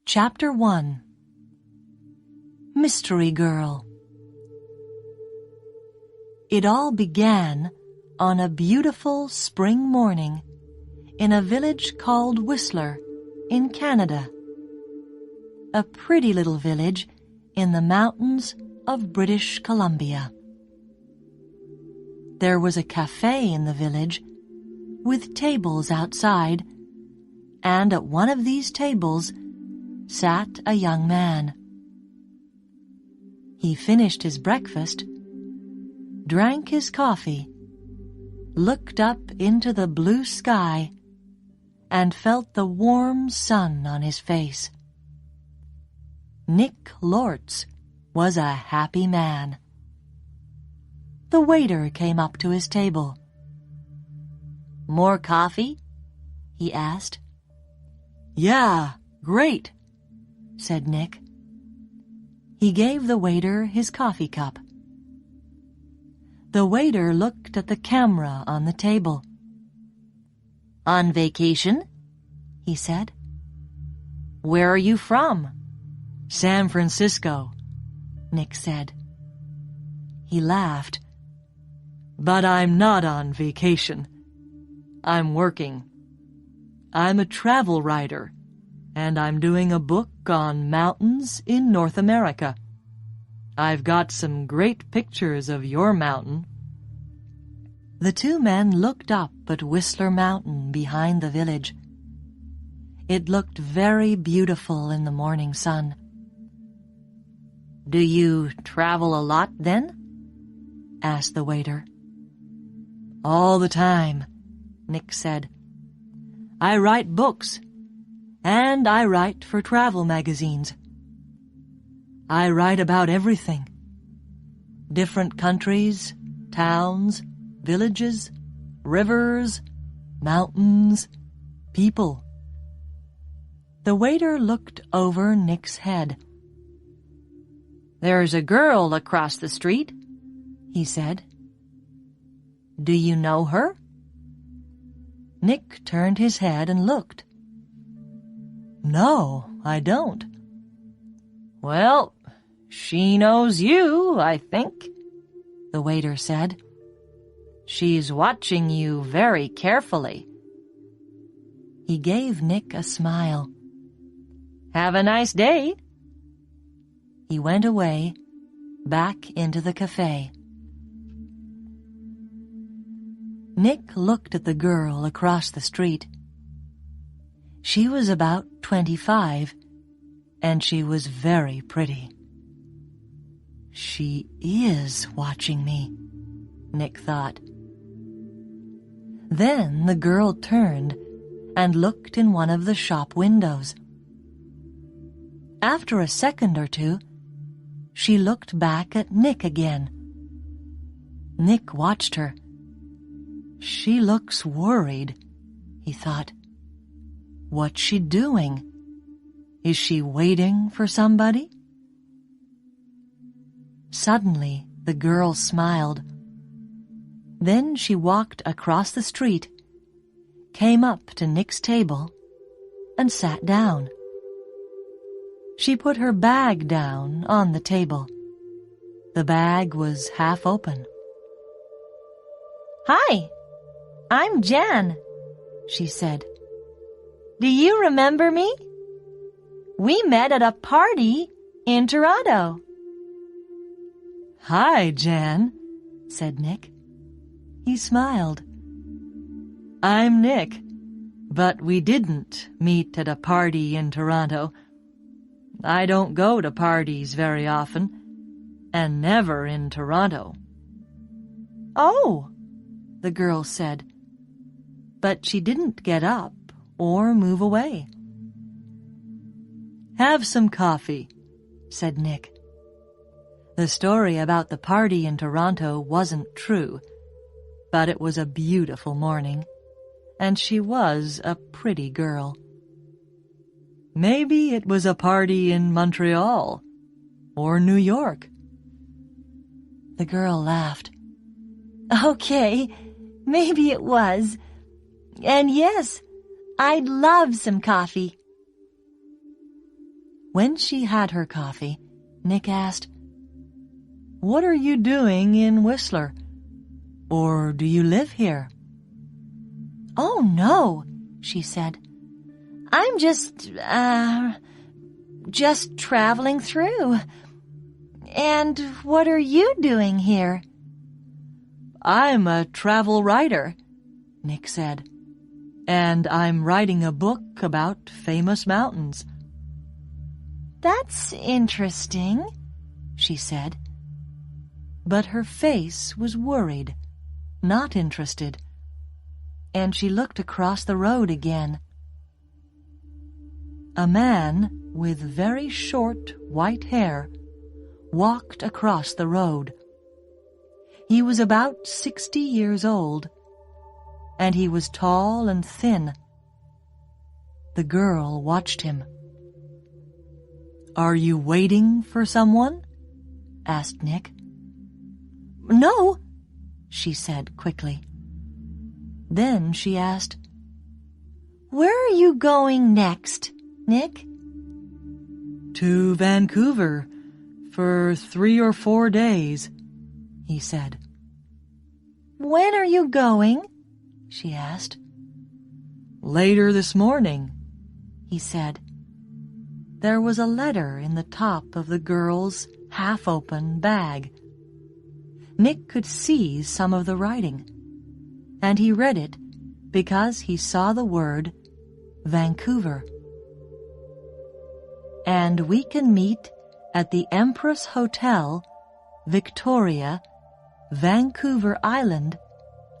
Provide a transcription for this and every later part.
Chapter 1. Mystery Girl. It all began on a beautiful spring morning in a village called Whistler in Canada. A pretty little village in the mountains of British Columbia. There was a cafe in the village with tables outside, and at one of these tables sat a young man. He finished his breakfast, drank his coffee, looked up into the blue sky, and felt the warm sun on his face. Nick Lortz was a happy man. The waiter came up to his table. "More coffee?" he asked. "Yeah, great," said Nick. He gave the waiter his coffee cup. The waiter looked at the camera on the table. "On vacation?" he said. "Where are you from?" "San Francisco," Nick said. He laughed. "But I'm not on vacation. I'm working. I'm a travel writer, and I'm doing a book on mountains in North America. I've got some great pictures of your mountain." The two men looked up at Whistler Mountain behind the village. It looked very beautiful in the morning sun. "Do you travel a lot, then?" asked the waiter. "All the time," Nick said. "I write books, and I write for travel magazines. I write about everything. Different countries, towns, villages, rivers, mountains, people." The waiter looked over Nick's head. "There's a girl across the street," he said. "Do you know her?" Nick turned his head and looked. "No, I don't." "Well, she knows you, I think," the waiter said. "She's watching you very carefully." He gave Nick a smile. "Have a nice day." He went away, back into the cafe. Nick looked at the girl across the street. She was about 25, and she was very pretty. "She is watching me," Nick thought. Then the girl turned and looked in one of the shop windows. After a second or two, she looked back at Nick again. Nick watched her. "She looks worried," he thought. "What's she doing? Is she waiting for somebody?" Suddenly, the girl smiled. Then she walked across the street, came up to Nick's table, and sat down. She put her bag down on the table. The bag was half open. "Hi, I'm Jan," she said. "Do you remember me? We met at a party in Toronto." "Hi, Jan," said Nick. He smiled. "I'm Nick, but we didn't meet at a party in Toronto. I don't go to parties very often, and never in Toronto." "Oh," the girl said, but she didn't get up or move away. "Have some coffee," said Nick. The story about the party in Toronto wasn't true, but it was a beautiful morning, and she was a pretty girl. Maybe it was a party in Montreal or New York. The girl laughed. "Okay, maybe it was. And yes, I'd love some coffee." When she had her coffee, Nick asked, "What are you doing in Whistler? Or do you live here?" "Oh, no," she said. "I'm just traveling through. And what are you doing here?" "I'm a travel writer," Nick said, "and I'm writing a book about famous mountains." "That's interesting," she said. But her face was worried, not interested, and she looked across the road again. A man with very short white hair walked across the road. He was about 60 years old, and he was tall and thin. The girl watched him. "Are you waiting for someone?" asked Nick. "No," she said quickly. Then she asked, "Where are you going next, Nick?" "To Vancouver for 3 or 4 days," he said. "When are you going?" she asked. "Later this morning," he said. There was a letter in the top of the girl's half-open bag. Nick could see some of the writing, and he read it because he saw the word Vancouver. "And we can meet at the Empress Hotel, Victoria, Vancouver Island,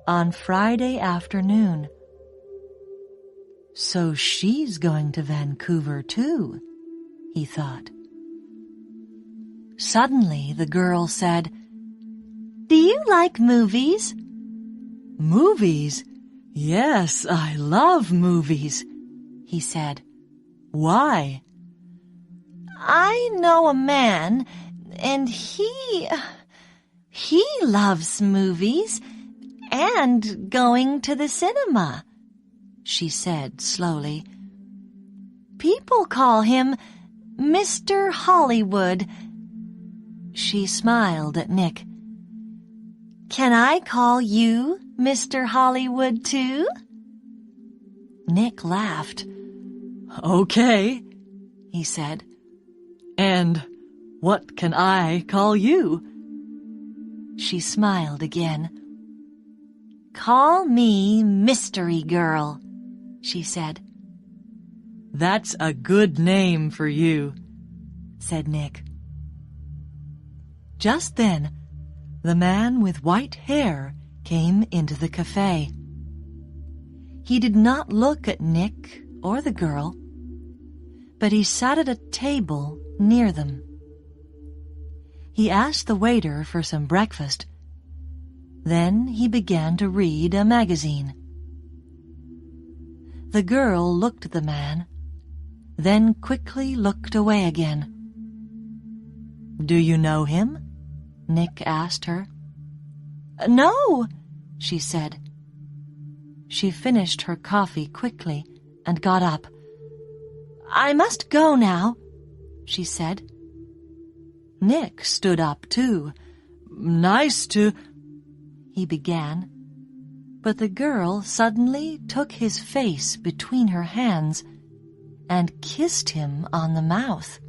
on Friday afternoon." So she's going to Vancouver too, he thought. Suddenly the girl said, "Do you like movies?" "Movies? Yes, I love movies," he said. "Why?" "I know a man, and he loves movies and going to the cinema," she said slowly. "People call him Mr. Hollywood." She smiled at Nick. "Can I call you Mr. Hollywood too?" Nick laughed. "Okay," he said. "And what can I call you?" She smiled again. "Call me Mystery Girl," she said. "That's a good name for you," said Nick. Just then, the man with white hair came into the cafe. He did not look at Nick or the girl, but he sat at a table near them. He asked the waiter for some breakfast. Then he began to read a magazine. The girl looked at the man, then quickly looked away again. "Do you know him?" Nick asked her. "No," she said. She finished her coffee quickly and got up. "I must go now," she said. Nick stood up too. "Nice to—" he began, but the girl suddenly took his face between her hands and kissed him on the mouth.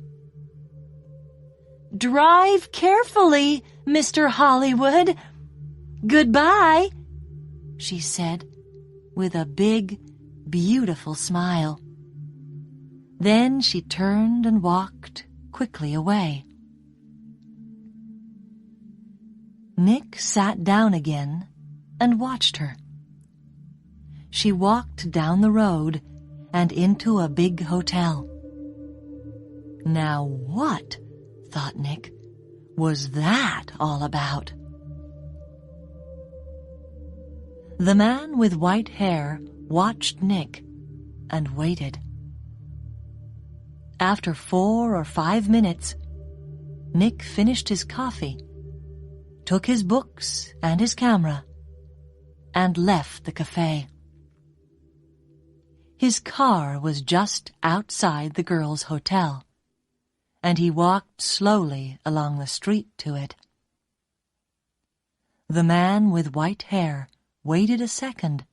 "Drive carefully, Mr. Hollywood. Goodbye," she said with a big, beautiful smile. Then she turned and walked quickly away. Nick sat down again and watched her. She walked down the road and into a big hotel. Now what, thought Nick, was that all about? The man with white hair watched Nick and waited. After 4 or 5 minutes, Nick finished his coffee, took his books and his camera, and left the cafe. His car was just outside the girl's hotel. and he walked slowly along the street to it. The man with white hair waited a second,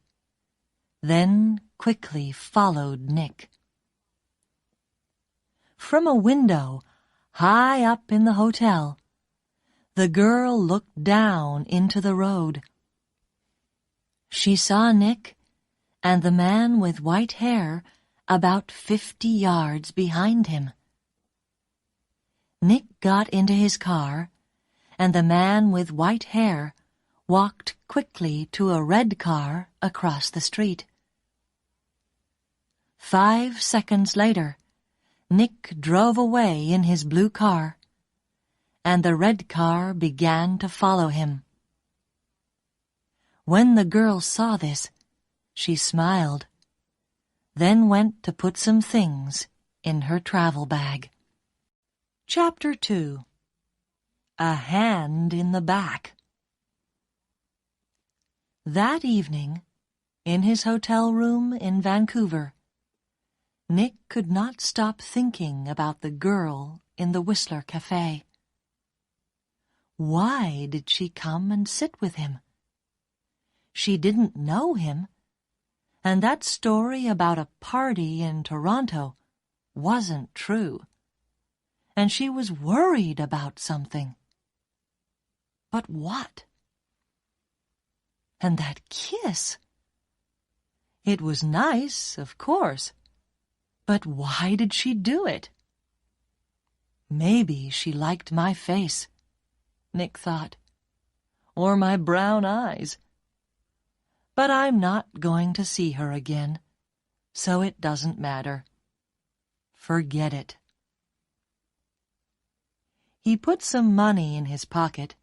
then quickly followed Nick. From a window high up in the hotel, the girl looked down into the road. She saw Nick and the man with white hair about 50 yards behind him. Nick got into his car, and the man with white hair walked quickly to a red car across the street. 5 seconds later, Nick drove away in his blue car, and the red car began to follow him. When the girl saw this, she smiled, then went to put some things in her travel bag. Chapter 2. A Hand in the Back. That evening, in his hotel room in Vancouver, Nick could not stop thinking about the girl in the Whistler Cafe. Why did she come and sit with him? She didn't know him, and that story about a party in Toronto wasn't true, and she was worried about something. But what? And that kiss. It was nice, of course, but why did she do it? Maybe she liked my face, Nick thought, or my brown eyes. But I'm not going to see her again, so it doesn't matter. Forget it. He put some money in his pocket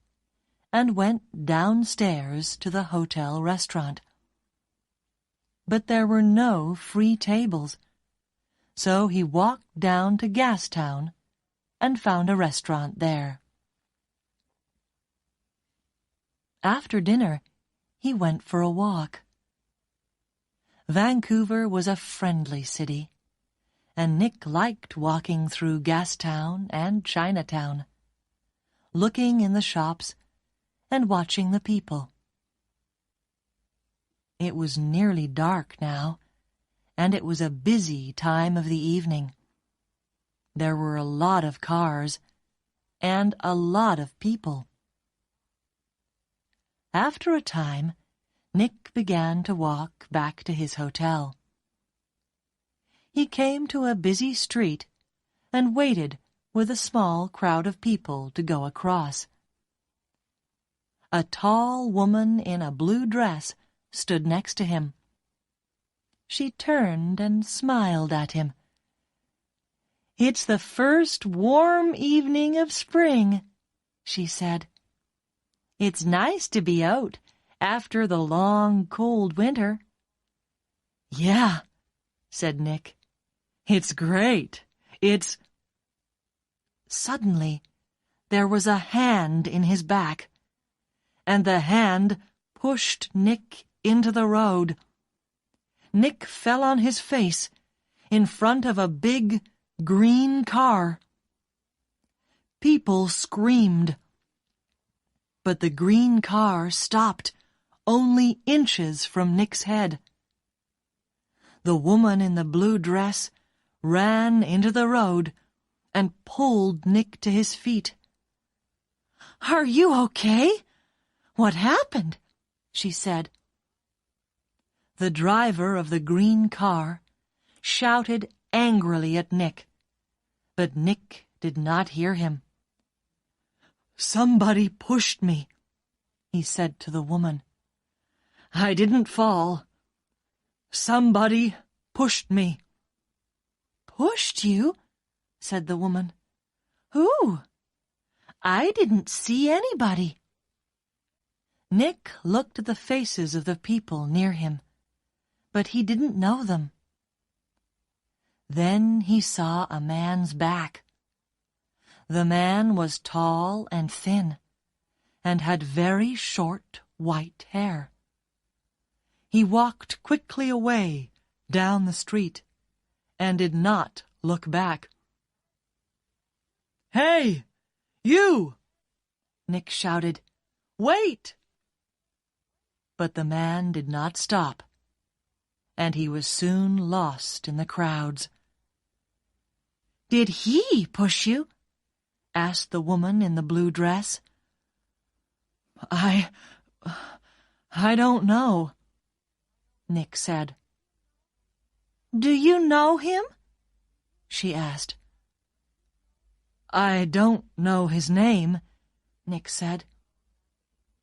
and went downstairs to the hotel restaurant. But there were no free tables, so he walked down to Gastown and found a restaurant there. After dinner, he went for a walk. Vancouver was a friendly city, and Nick liked walking through Gastown and Chinatown, looking in the shops and watching the people. It was nearly dark now, and it was a busy time of the evening. There were a lot of cars and a lot of people. After a time, Nick began to walk back to his hotel. He came to a busy street and waited with a small crowd of people to go across. A tall woman in a blue dress stood next to him. She turned and smiled at him. "It's the first warm evening of spring," she said. "It's nice to be out after the long, cold winter." "Yeah," said Nick. "It's great. It's—" Suddenly, there was a hand in his back, and the hand pushed Nick into the road. Nick fell on his face in front of a big, green car. People screamed, but the green car stopped only inches from Nick's head. The woman in the blue dress ran into the road and pulled Nick to his feet. "Are you okay? What happened?" she said. The driver of the green car shouted angrily at Nick, but Nick did not hear him. "Somebody pushed me," he said to the woman. "I didn't fall. Somebody pushed me." "Pushed you?" said the woman. "Who? I didn't see anybody." Nick looked at the faces of the people near him, but he didn't know them. Then he saw a man's back. The man was tall and thin, and had very short white hair. He walked quickly away down the street, and did not look back. Hey, you! Nick shouted. Wait! But the man did not stop, and he was soon lost in the crowds. Did he push you? Asked the woman in the blue dress. I don't know, Nick said. Do you know him? She asked. I don't know his name, Nick said.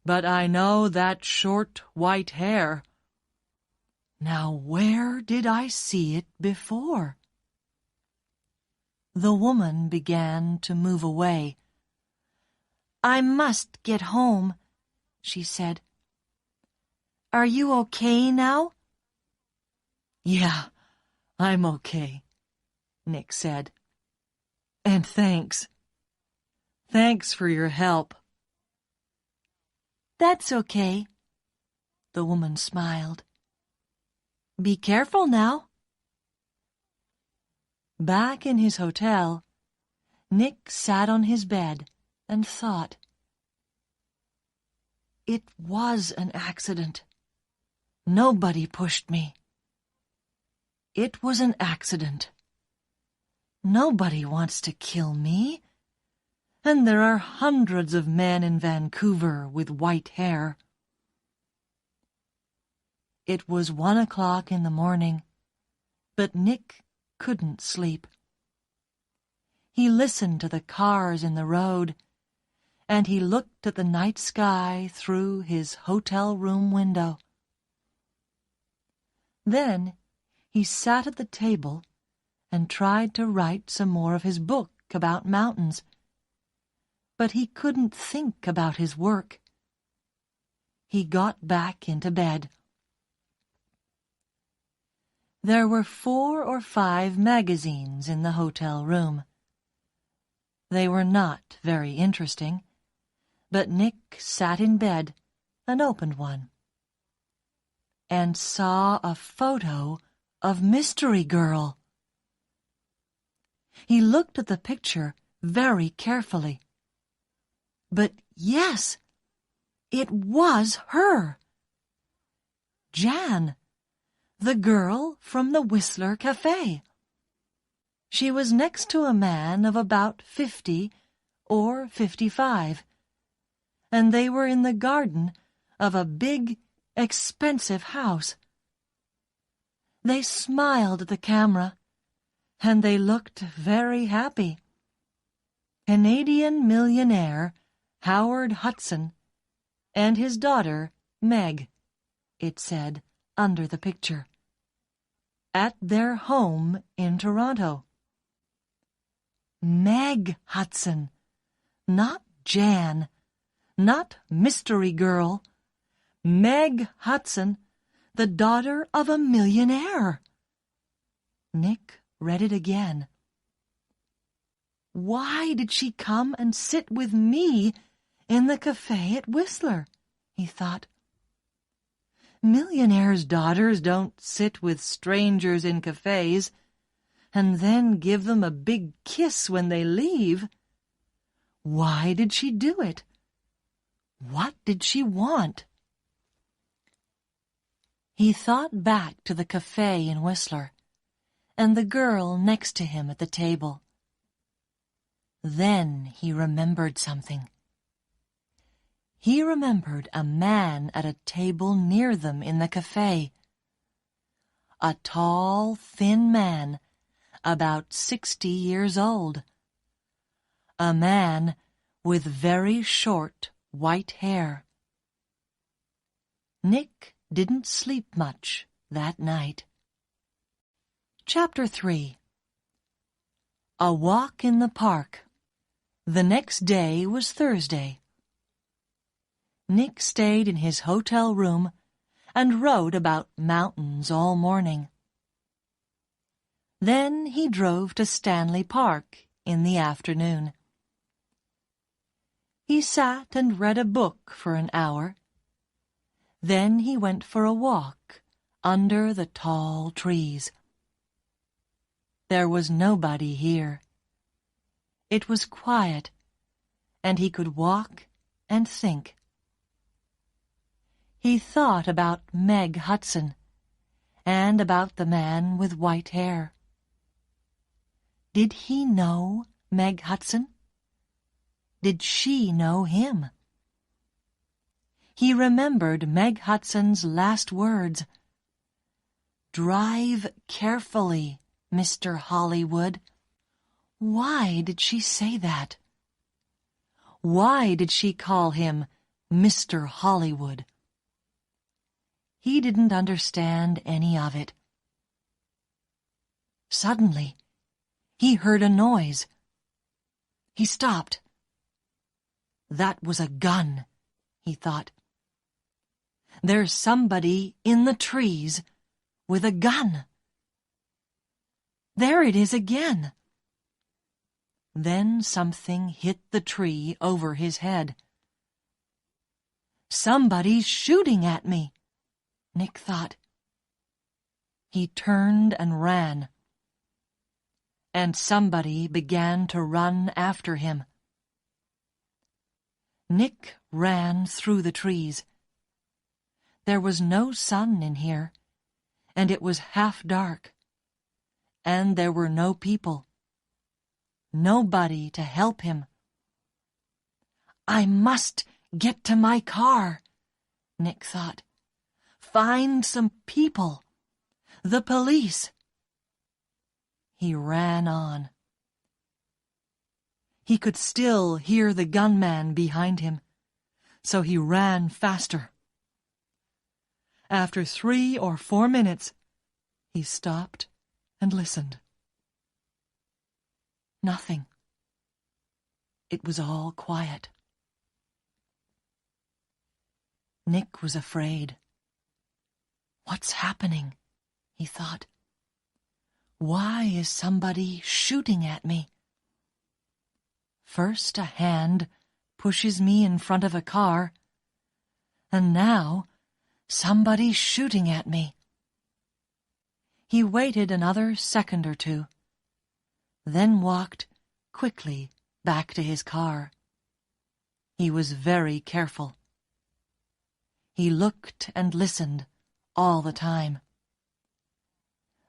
But I know that short white hair. Now where did I see it before? The woman began to move away. I must get home, she said. Are you okay now? Yeah, I'm okay, Nick said. And thanks. Thanks for your help. That's okay, the woman smiled. Be careful now. Back in his hotel, Nick sat on his bed and thought. It was an accident. Nobody pushed me. It was an accident. Nobody wants to kill me. And there are hundreds of men in Vancouver with white hair. It was 1 o'clock in the morning, but Nick couldn't sleep. He listened to the cars in the road, and he looked at the night sky through his hotel room window. Then he sat at the table and tried to write some more of his book about mountains. But he couldn't think about his work. He got back into bed. There were 4 or 5 magazines in the hotel room. They were not very interesting, but Nick sat in bed and opened one, and saw a photo of Mystery Girl. He looked at the picture very carefully. But yes, it was her. Jan, the girl from the Whistler Cafe. She was next to a man of about 50 or 55, and they were in the garden of a big, expensive house. They smiled at the camera, and they looked very happy. Canadian millionaire Howard Hudson and his daughter Meg, it said under the picture, at their home in Toronto. Meg Hudson, not Jan, not Mystery Girl. Meg Hudson, the daughter of a millionaire. Nick read it again. Why did she come and sit with me in the cafe at Whistler? He thought. Millionaires' daughters don't sit with strangers in cafes and then give them a big kiss when they leave. Why did she do it? What did she want? He thought back to the cafe in Whistler and the girl next to him at the table. Then he remembered something. He remembered a man at a table near them in the cafe. A tall, thin man, about 60 years old. A man with very short white hair. Nick didn't sleep much that night. Chapter 3. A walk in the park. The next day was Thursday. Nick stayed in his hotel room and wrote about mountains all morning. Then he drove to Stanley Park in the afternoon. He sat and read a book for an hour. Then he went for a walk under the tall trees. There was nobody here. It was quiet, and he could walk and think. He thought about Meg Hudson and about the man with white hair. Did he know Meg Hudson? Did she know him? He remembered Meg Hudson's last words. "Drive carefully, Mr. Hollywood." Why did she say that? Why did she call him Mr. Hollywood? He didn't understand any of it. Suddenly, he heard a noise. He stopped. That was a gun, he thought. There's somebody in the trees with a gun. There it is again. Then something hit the tree over his head. Somebody's shooting at me, Nick thought. He turned and ran. And somebody began to run after him. Nick ran through the trees. There was no sun in here, and it was half dark. And there were no people. Nobody to help him. I must get to my car, Nick thought. Find some people. The police. He ran on. He could still hear the gunman behind him, so he ran faster. After 3 or 4 minutes, he stopped and listened. Nothing. It was all quiet. Nick was afraid. What's happening? He thought. Why is somebody shooting at me? First a hand pushes me in front of a car, and now somebody's shooting at me. He waited another second or two, then walked quickly back to his car. He was very careful. He looked and listened all the time.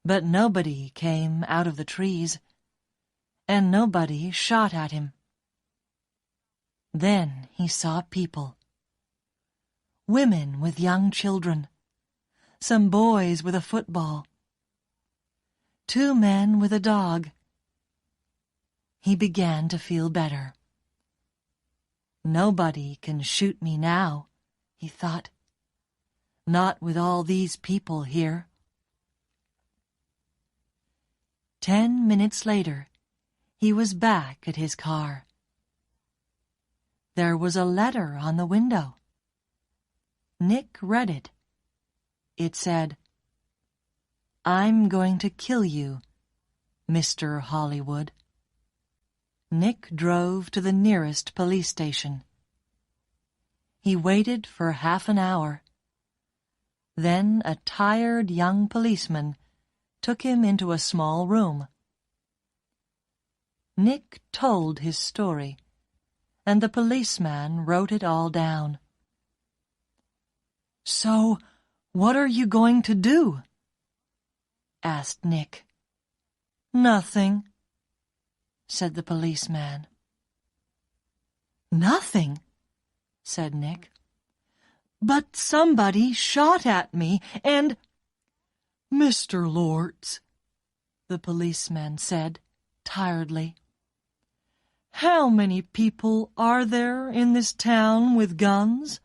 But nobody came out of the trees, and nobody shot at him. Then he saw people. Women with young children, some boys with a football, 2 men with a dog. He began to feel better. Nobody can shoot me now, he thought. Not with all these people here. 10 minutes later, he was back at his car. There was a letter on the window. Nick read it. It said, "I'm going to kill you, Mr. Hollywood." Nick drove to the nearest police station. He waited for half an hour. Then a tired young policeman took him into a small room. Nick told his story, and the policeman wrote it all down. "So, what are you going to do?" asked Nick. "Nothing," said the policeman. "Nothing?" said Nick. "But somebody shot at me, and—" "Mr. Lortz," the policeman said tiredly, "how many people are there in this town with guns?"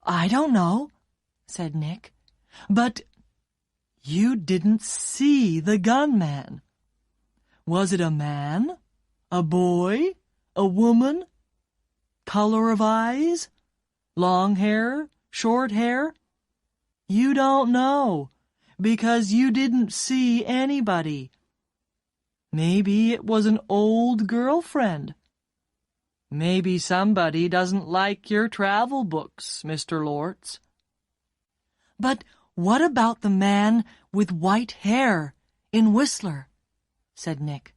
"I don't know," said Nick, "but you didn't see the gunman. Was it a man, a boy, a woman? Color of eyes? Long hair, short hair? You don't know, because you didn't see anybody. Maybe it was an old girlfriend. Maybe somebody doesn't like your travel books, Mr. Lortz." "But what about the man with white hair in Whistler?" said Nick.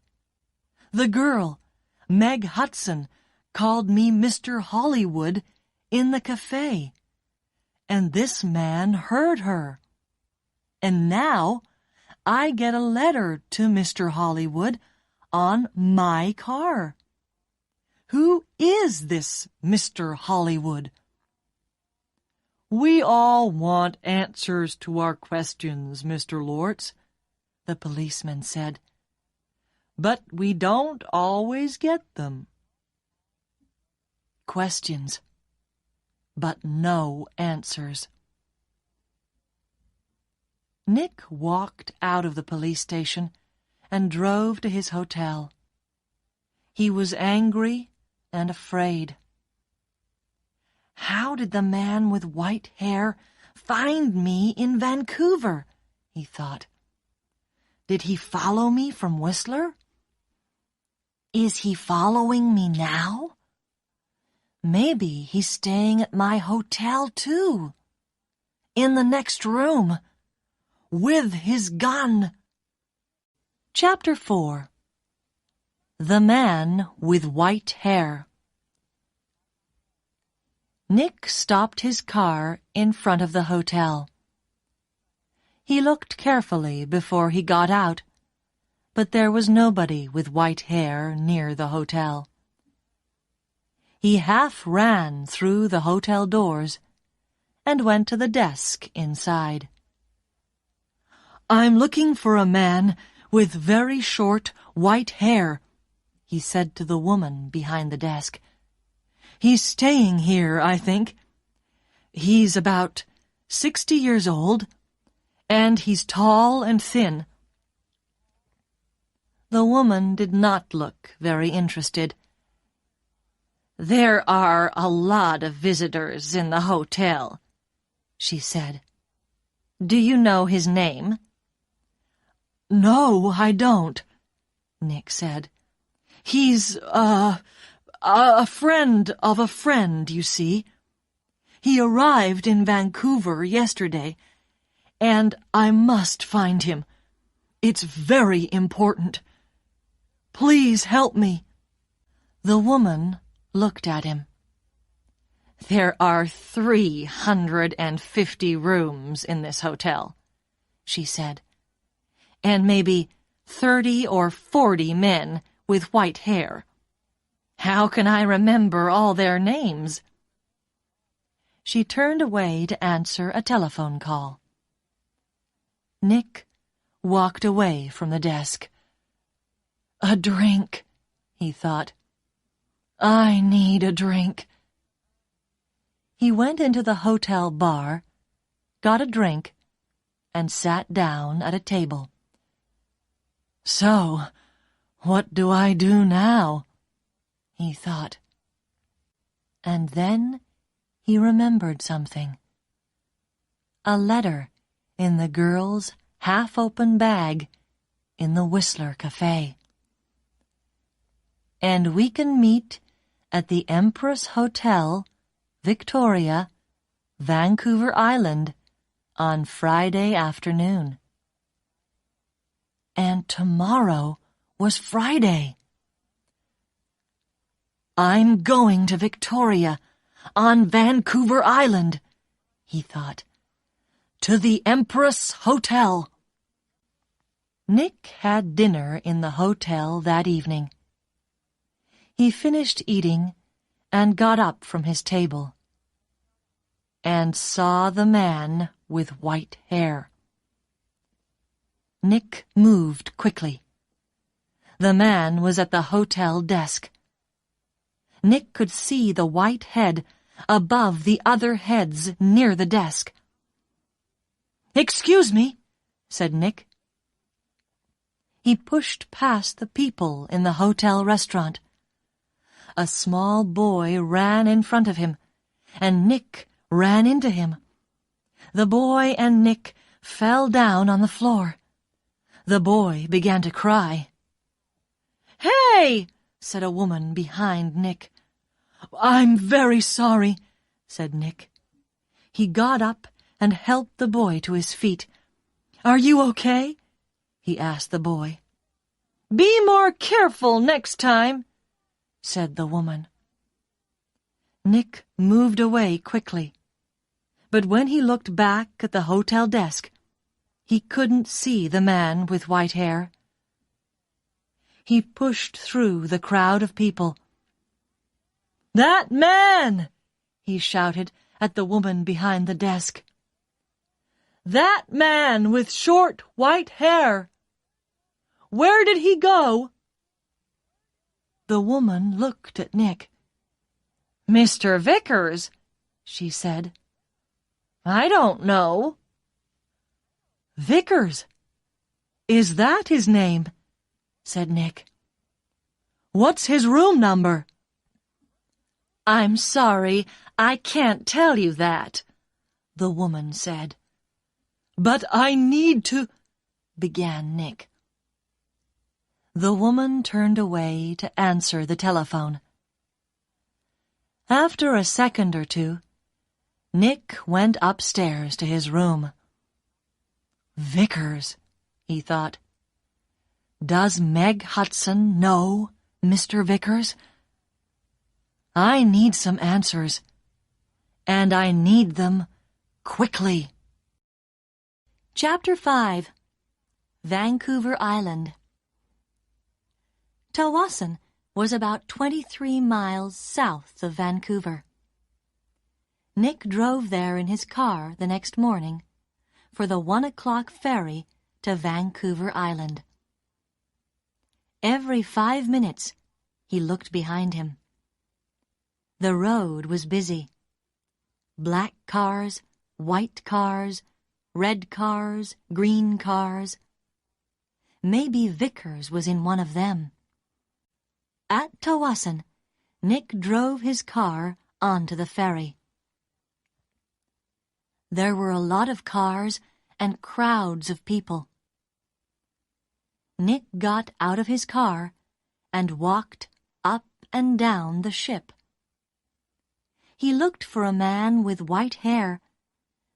The girl, Meg Hudson, called me Mr. Hollywood in the cafe, and this man heard her. And now I get a letter to Mr. Hollywood on my car. Who is this Mr. Hollywood? We all want answers to our questions, Mr. Lortz, the policeman said. But we don't always get them. Questions, but no answers. Nick walked out of the police station and drove to his hotel. He was angry and afraid. How did the man with white hair find me in Vancouver? He thought. Did he follow me from Whistler? Is he following me now? Maybe he's staying at my hotel too. In the next room. With his gun. Chapter 4. The Man with White Hair. Nick stopped his car in front of the hotel. He looked carefully before he got out, but there was nobody with white hair near the hotel. He half ran through the hotel doors and went to the desk inside. I'm looking for a man with very short white hair, he said to the woman behind the desk. He's staying here, I think. He's about 60 years old, and he's tall and thin. The woman did not look very interested. There are a lot of visitors in the hotel, she said. Do you know his name? No, I don't, Nick said. He's, a friend of a friend, you see. He arrived in Vancouver yesterday, and I must find him. It's very important. Please help me. The woman looked at him. There are 350 rooms in this hotel, she said, and maybe 30 or 40 men with white hair. How can I remember all their names? She turned away to answer a telephone call. Nick walked away from the desk. A drink, he thought. I need a drink. He went into the hotel bar, got a drink, and sat down at a table. So, what do I do now? He thought. And then he remembered something. A letter in the girl's half-open bag in the Whistler Cafe. And we can meet at the Empress Hotel, Victoria, Vancouver Island, on Friday afternoon. And tomorrow was Friday. I'm going to Victoria, on Vancouver Island, he thought. To the Empress Hotel. Nick had dinner in the hotel that evening. He finished eating and got up from his table and saw the man with white hair. Nick moved quickly. The man was at the hotel desk. Nick could see the white head above the other heads near the desk. Excuse me, said Nick. He pushed past the people in the hotel restaurant. A small boy ran in front of him, and Nick ran into him. The boy and Nick fell down on the floor. The boy began to cry. Hey! said a woman behind Nick. I'm very sorry, said Nick. He got up and helped the boy to his feet. Are you okay? He asked the boy. Be more careful next time, said the woman. Nick moved away quickly, but when he looked back at the hotel desk, he couldn't see the man with white hair. He pushed through the crowd of people. "That man!" he shouted at the woman behind the desk. "That man with short white hair! Where did he go?" The woman looked at Nick. "Mr. Vickers," she said. "I don't know." "Vickers? Is that his name?" said Nick. "What's his room number?" "I'm sorry, I can't tell you that," the woman said. "But I need to," began Nick. The woman turned away to answer the telephone. After a second or two, Nick went upstairs to his room. Vickers, he thought. Does Meg Hudson know Mr. Vickers? I need some answers, and I need them quickly. Chapter 5. Vancouver Island. Tawasin was about 23 miles south of Vancouver. Nick drove there in his car the next morning for the 1 o'clock ferry to Vancouver Island. Every 5 minutes, he looked behind him. The road was busy. Black cars, white cars, red cars, green cars. Maybe Vickers was in one of them. At Tawasin, Nick drove his car onto the ferry. There were a lot of cars and crowds of people. Nick got out of his car and walked up and down the ship. He looked for a man with white hair,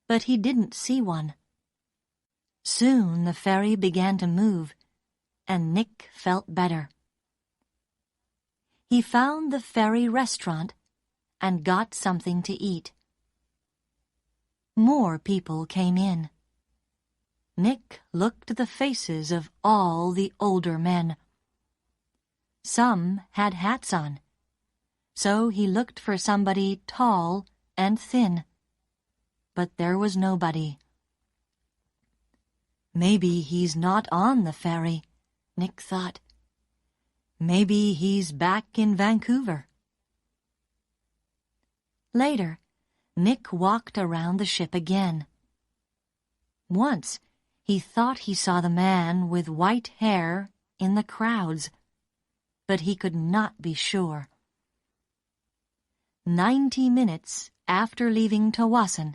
but he didn't see one. Soon the ferry began to move, and Nick felt better. He found the ferry restaurant and got something to eat. More people came in. Nick looked at the faces of all the older men. Some had hats on, so he looked for somebody tall and thin. But there was nobody. Maybe he's not on the ferry, Nick thought. Maybe he's back in Vancouver. Later, Nick walked around the ship again. Once, he thought he saw the man with white hair in the crowds, but he could not be sure. 90 minutes after leaving Tawasin,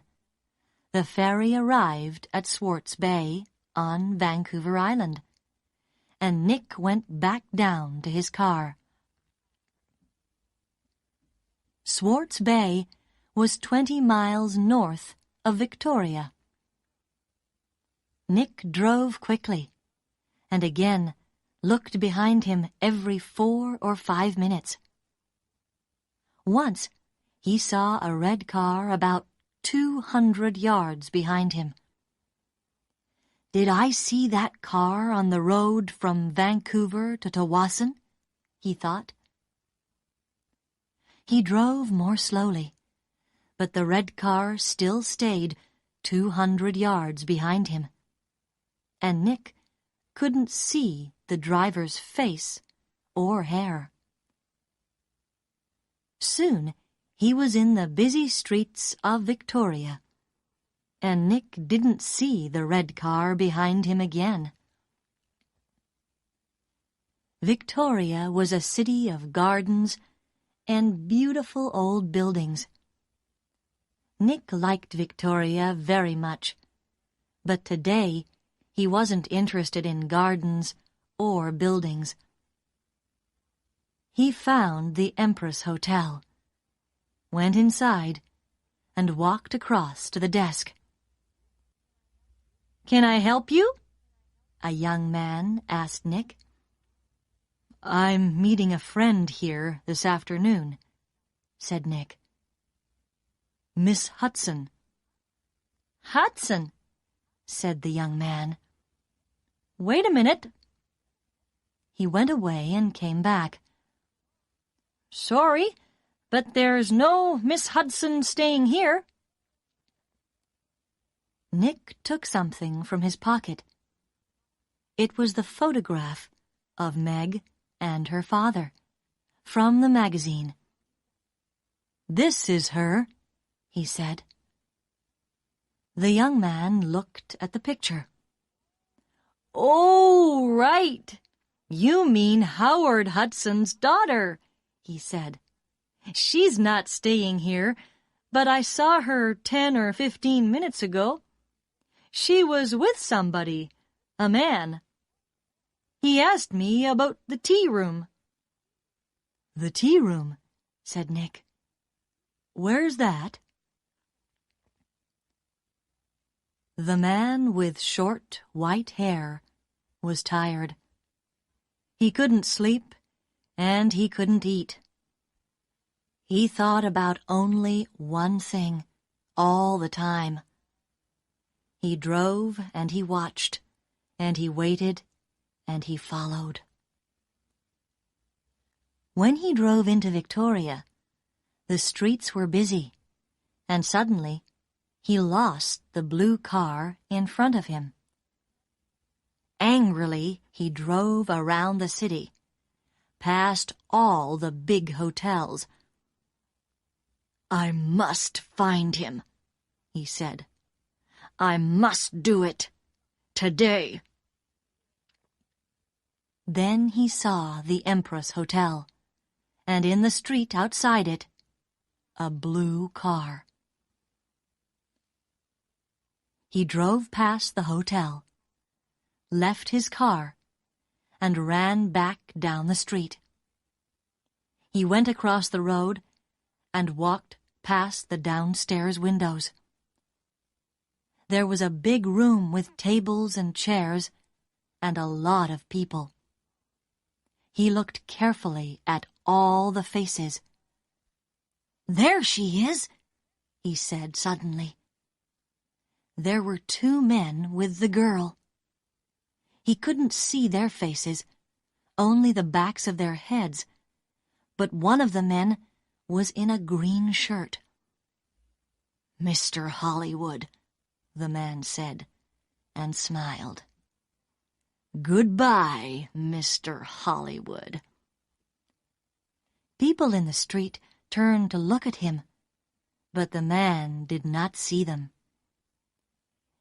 the ferry arrived at Swartz Bay on Vancouver Island, and Nick went back down to his car. Swartz Bay was 20 miles north of Victoria. Nick drove quickly, and again looked behind him every 4 or 5 minutes. Once, he saw a red car about 200 yards behind him. Did I see that car on the road from Vancouver to Tawasin? He thought. He drove more slowly, but the red car still stayed 200 yards behind him, and Nick couldn't see the driver's face or hair. Soon, he was in the busy streets of Victoria, and Nick didn't see the red car behind him again. Victoria was a city of gardens and beautiful old buildings. Nick liked Victoria very much, but today he wasn't interested in gardens or buildings. He found the Empress Hotel, went inside, and walked across to the desk. "Can I help you?" a young man asked Nick. I'm meeting a friend here this afternoon, said Nick. Miss Hudson. Hudson, said the young man. Wait a minute. He went away and came back. Sorry, but there's no Miss Hudson staying here. Nick took something from his pocket. It was the photograph of Meg and her father, from the magazine. This is her, he said. The young man looked at the picture. Oh, right. You mean Howard Hudson's daughter, he said. She's not staying here, but I saw her 10 or 15 minutes ago. She was with somebody, a man. He asked me about the tea room. The tea room, said Nick. Where's that? The man with short, white hair was tired. He couldn't sleep, and he couldn't eat. He thought about only one thing all the time. He drove and he watched, and he waited, and he followed. When he drove into Victoria, the streets were busy, and suddenly he lost the blue car in front of him. Angrily, he drove around the city, past all the big hotels. I must find him, he said. I must do it. Today. Then he saw the Empress Hotel, and in the street outside it, a blue car. He drove past the hotel, left his car, and ran back down the street. He went across the road and walked past the downstairs windows. There was a big room with tables and chairs and a lot of people. He looked carefully at all the faces. There she is, he said suddenly. There were 2 men with the girl. He couldn't see their faces, only the backs of their heads, but one of the men was in a green shirt. Mr. Hollywood, the man said, and smiled. Goodbye, Mr. Hollywood. People in the street turned to look at him, but the man did not see them.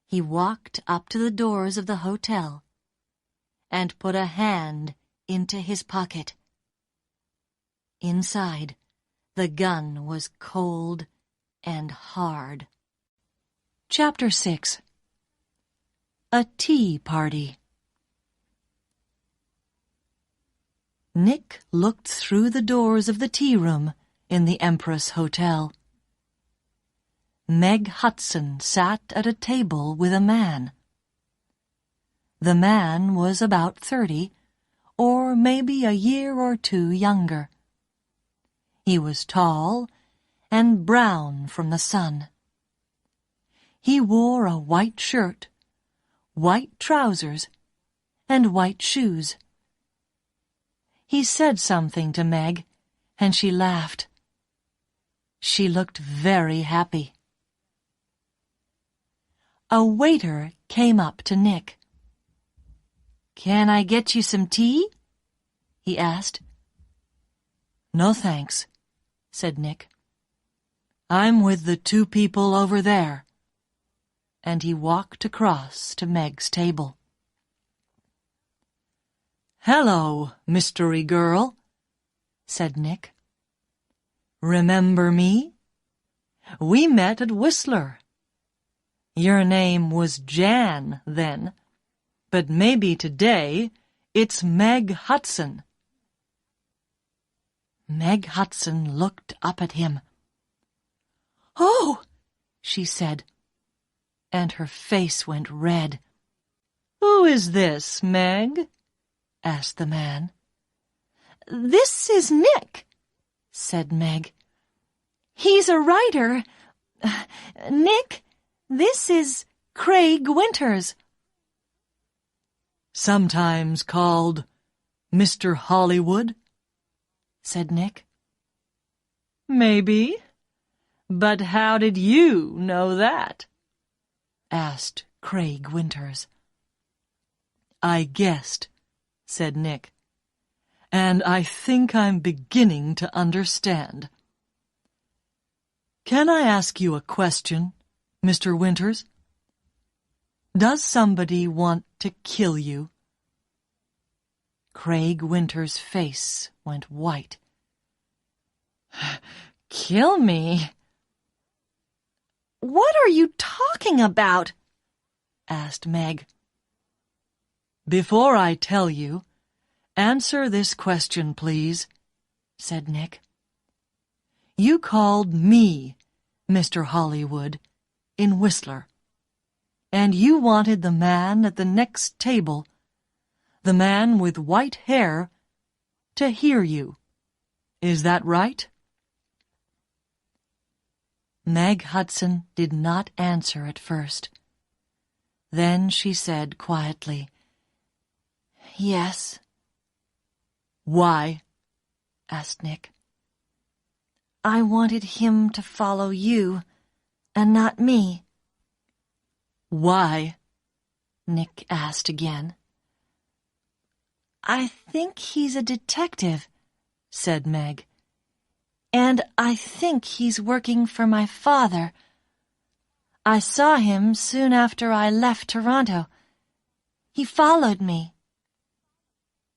He walked up to the doors of the hotel and put a hand into his pocket. Inside, the gun was cold and hard. Chapter 6. A Tea Party. Nick looked through the doors of the tea room in the Empress Hotel. Meg Hudson sat at a table with a man. The man was about 30, or maybe a year or 2 younger. He was tall and brown from the sun. He wore a white shirt, white trousers, and white shoes. He said something to Meg, and she laughed. She looked very happy. A waiter came up to Nick. "Can I get you some tea?" he asked. "No, thanks," said Nick. "I'm with the 2 people over there." And he walked across to Meg's table. "Hello, mystery girl," said Nick. "Remember me? We met at Whistler. Your name was Jan then, but maybe today it's Meg Hudson." Meg Hudson looked up at him. "Oh!" she said, and her face went red. "Who is this, Meg?" asked the man. This is Nick, said Meg. He's a writer. Nick, this is Craig Winters. Sometimes called Mr. Hollywood, said Nick. Maybe. But how did you know that? Asked Craig Winters. I guessed, said Nick. And I think I'm beginning to understand. Can I ask you a question, Mr. Winters? Does somebody want to kill you? Craig Winters' face went white. Kill me? What are you talking about? Asked Meg. Before I tell you, answer this question, please, said Nick. You called me Mr. Hollywood in Whistler, and you wanted the man at the next table, the man with white hair, to hear you. Is that right? Meg Hudson did not answer at first. Then she said quietly, Yes. Why? Asked Nick. I wanted him to follow you, and not me. Why? Nick asked again. I think he's a detective, said Meg. And I think he's working for my father. I saw him soon after I left Toronto. He followed me.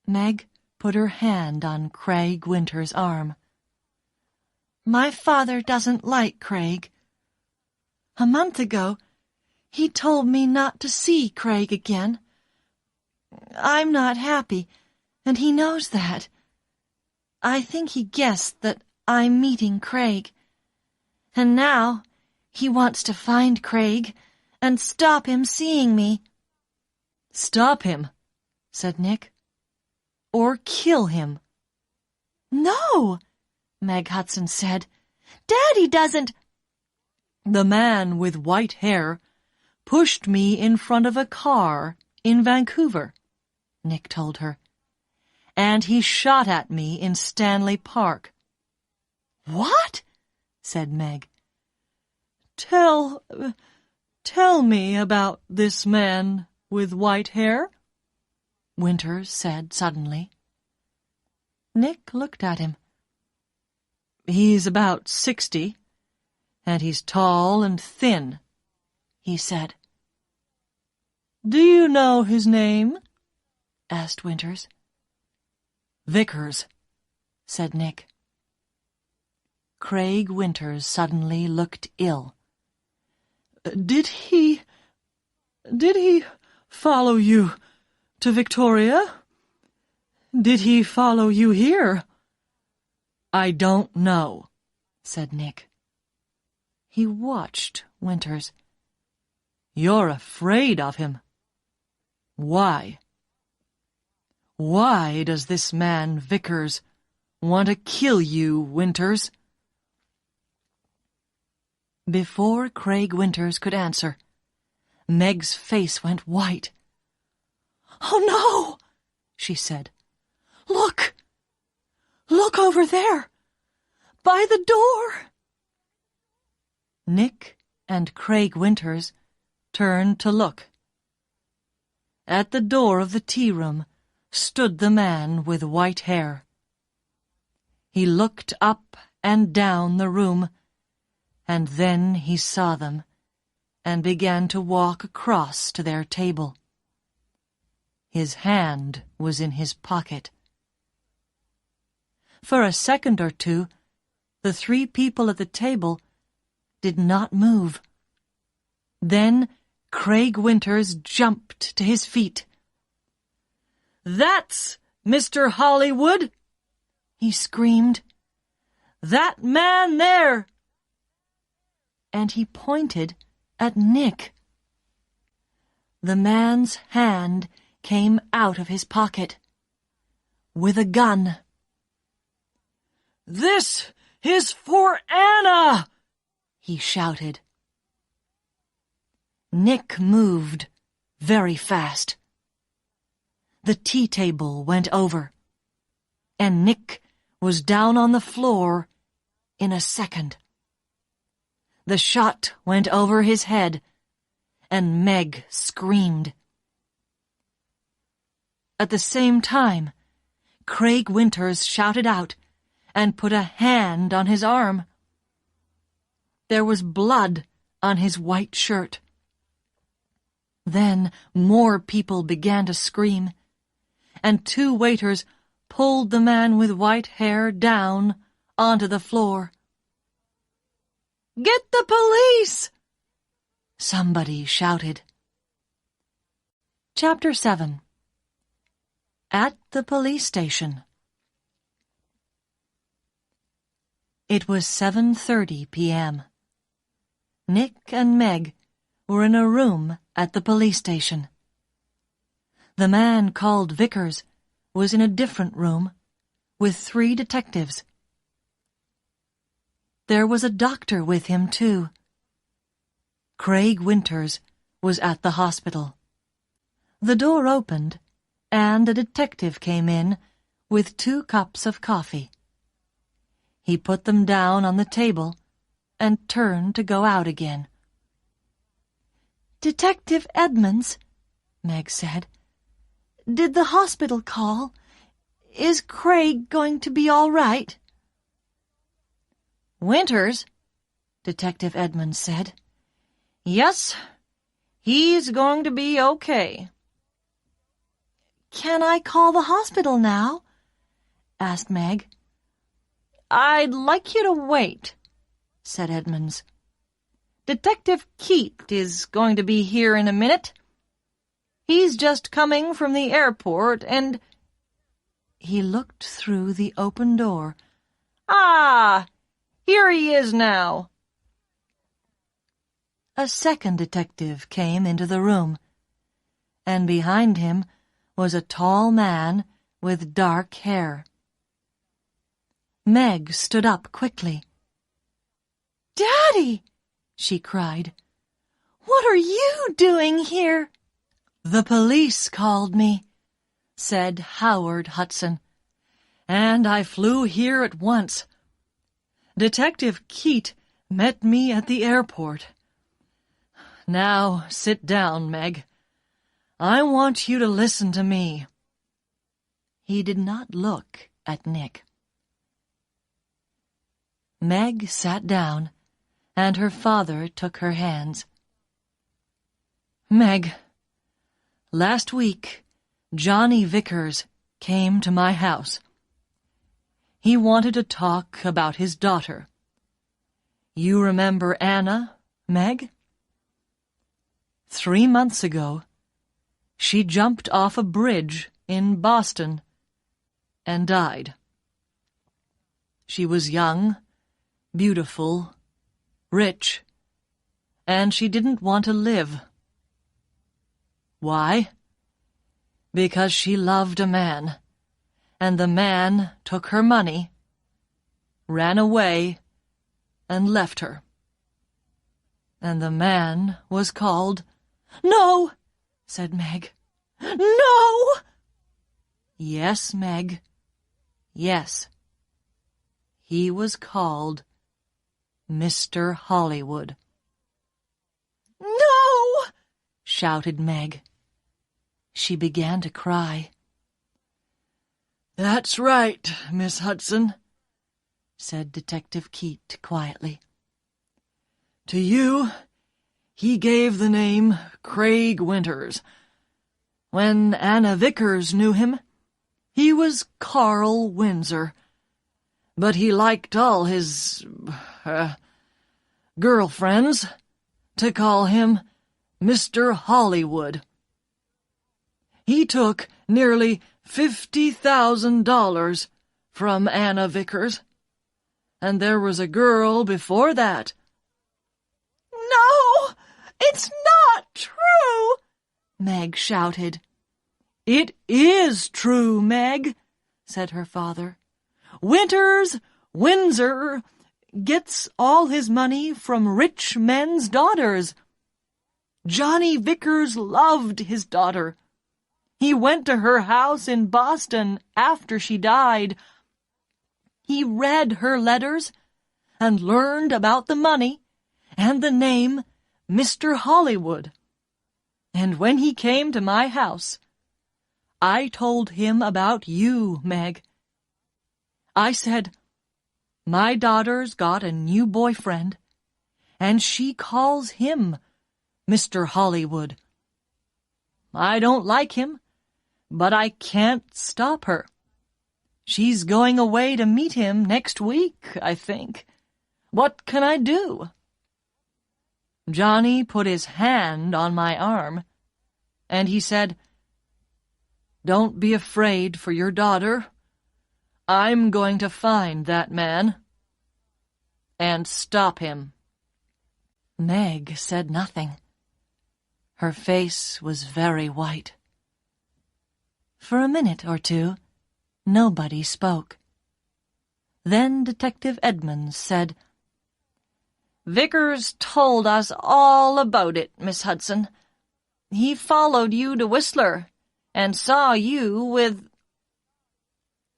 Meg put her hand on Craig Winters' arm. My father doesn't like Craig. A month ago, he told me not to see Craig again. I'm not happy, and he knows that. I think he guessed that I'm meeting Craig. And now he wants to find Craig and stop him seeing me. Stop him, said Nick. Or kill him. No, Meg Hudson said. Daddy doesn't. The man with white hair pushed me in front of a car in Vancouver, Nick told her. And he shot at me in Stanley Park. What? Said Meg. Tell me about this man with white hair, Winters said suddenly. Nick looked at him. He's about 60, and he's tall and thin, he said. Do you know his name? Asked Winters. Vickers, said Nick. Craig Winters suddenly looked ill. Did he follow you to Victoria? Did he follow you here? I don't know, said Nick. He watched Winters. You're afraid of him. Why? Why does this man Vickers want to kill you, Winters? Before Craig Winters could answer, Meg's face went white. Oh, no, she said. Look! Look over there! By the door! Nick and Craig Winters turned to look. At the door of the tea room stood the man with white hair. He looked up and down the room, and then he saw them and began to walk across to their table. His hand was in his pocket. For a second or two, the three people at the table did not move. Then Craig Winters jumped to his feet. That's Mr. Hollywood, he screamed. That man there! And he pointed at Nick. The man's hand came out of his pocket with a gun. "This is for Anna!" he shouted. Nick moved very fast. The tea table went over, and Nick was down on the floor in a second. The shot went over his head, and Meg screamed. At the same time, Craig Winters shouted out and put a hand on his arm. There was blood on his white shirt. Then more people began to scream, and 2 waiters pulled the man with white hair down onto the floor. "Get the police!" somebody shouted. Chapter 7. At the police station. It was 7:30 p.m. Nick and Meg were in a room at the police station. The man called Vickers was in a different room with 3 detectives. There was a doctor with him, too. Craig Winters was at the hospital. The door opened, and a detective came in with 2 cups of coffee. He put them down on the table and turned to go out again. "Detective Edmonds," Meg said, "did the hospital call? Is Craig going to be all right?" "Winters," Detective Edmonds said. "Yes, he's going to be okay." "Can I call the hospital now?" asked Meg. "I'd like you to wait," said Edmonds. "Detective Keat is going to be here in a minute. He's just coming from the airport and—" He looked through the open door. "Ah, here he is now." A second detective came into the room, and behind him was a tall man with dark hair. Meg stood up quickly. "Daddy!" she cried. "What are you doing here?" "The police called me," said Howard Hudson, "and I flew here at once. Detective Keat met me at the airport. Now sit down, Meg. I want you to listen to me." He did not look at Nick. Meg sat down, and her father took her hands. "Meg, last week, Johnny Vickers came to my house. He wanted to talk about his daughter. You remember Anna, Meg? 3 months ago, she jumped off a bridge in Boston and died. She was young, beautiful, rich, and she didn't want to live. Why? Because she loved a man, and the man took her money, ran away, and left her. And the man was called—" "No!" said Meg. "No!" "Yes, Meg. Yes. He was called Mr. Hollywood." "No!" shouted Meg. She began to cry. "That's right, Miss Hudson," said Detective Keat quietly. "To you, he gave the name Craig Winters. When Anna Vickers knew him, he was Carl Windsor. But he liked all his, girlfriends to call him Mr. Hollywood. He took nearly $50,000 from Anna Vickers, and there was a girl before that." "No, it's not true!" Meg shouted. "It is true, Meg," said her father. "Winters Windsor gets all his money from rich men's daughters. Johnny Vickers loved his daughter. He went to her house in Boston after she died. He read her letters and learned about the money and the name Mr. Hollywood. And when he came to my house, I told him about you, Meg. I said, my daughter's got a new boyfriend, and she calls him Mr. Hollywood. I don't like him, but I can't stop her. She's going away to meet him next week, I think. What can I do? Johnny put his hand on my arm, and he said, Don't be afraid for your daughter. I'm going to find that man and stop him. Meg said nothing. Her face was very white. For a minute or two, nobody spoke. Then Detective Edmonds said, Vickers told us all about it, Miss Hudson. He followed you to Whistler and saw you with...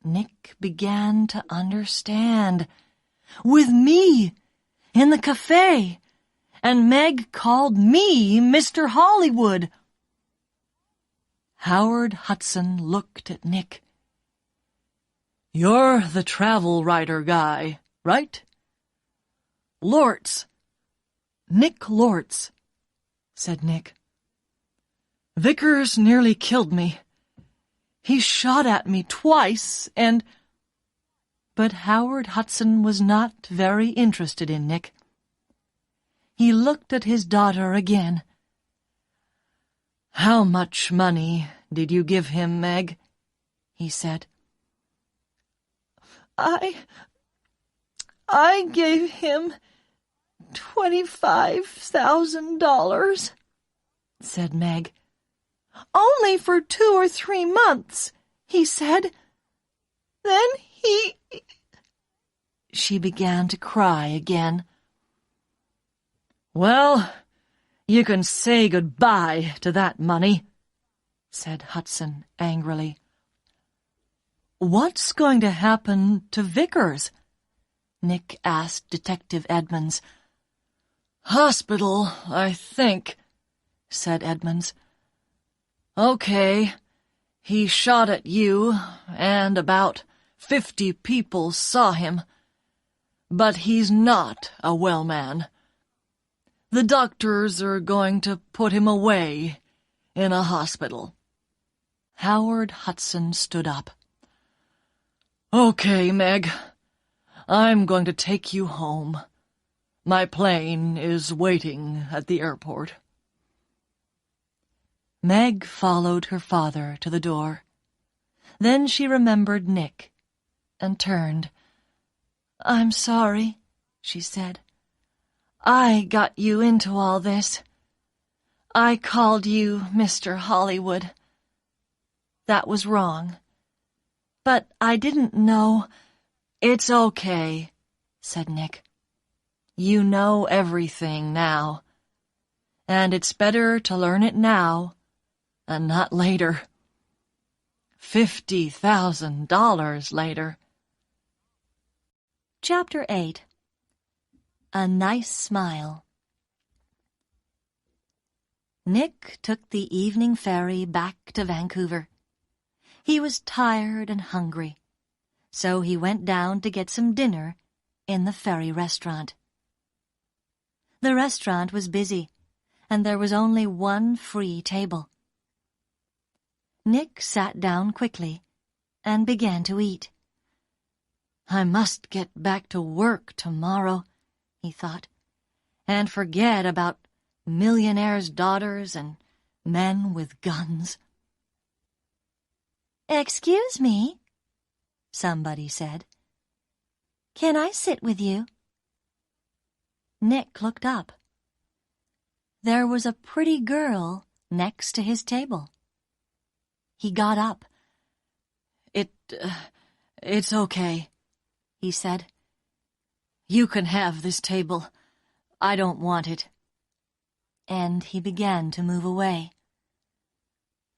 Nick began to understand. With me, in the cafe, and Meg called me Mr. Hollywood. Howard Hudson looked at Nick. You're the travel writer guy, right? Lortz. Nick Lortz, said Nick. Vickers nearly killed me. He shot at me twice, and... But Howard Hudson was not very interested in Nick. He looked at his daughter again. How much money did you give him, Meg? He said. I gave him $25,000, said Meg. Only for 2 or 3 months, he said. Then he... She began to cry again. Well, you can say goodbye to that money, said Hudson angrily. What's going to happen to Vickers? Nick asked Detective Edmonds. Hospital, I think, said Edmonds. Okay, he shot at you, and about 50 people saw him. But he's not a well man. The doctors are going to put him away in a hospital. Howard Hudson stood up. Okay, Meg, I'm going to take you home. My plane is waiting at the airport. Meg followed her father to the door. Then she remembered Nick and turned. I'm sorry, she said. I got you into all this. I called you Mr. Hollywood. That was wrong. But I didn't know. It's okay, said Nick. You know everything now. And it's better to learn it now and not later. $50,000 later. Chapter 8. A Nice Smile. Nick took the evening ferry back to Vancouver. He was tired and hungry, so he went down to get some dinner in the ferry restaurant. The restaurant was busy, and there was only one free table. Nick sat down quickly and began to eat. I must get back to work tomorrow, he thought, and forget about millionaires' daughters and men with guns. Excuse me, somebody said. Can I sit with you? Nick looked up. There was a pretty girl next to his table. He got up. It's okay, he said. You can have this table. I don't want it. And he began to move away.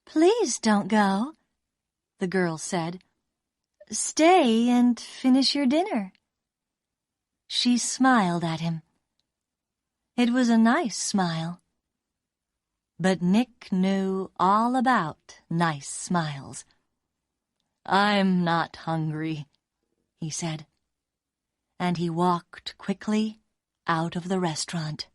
Please don't go, the girl said. Stay and finish your dinner. She smiled at him. It was a nice smile. But Nick knew all about nice smiles. I'm not hungry, he said. And he walked quickly out of the restaurant.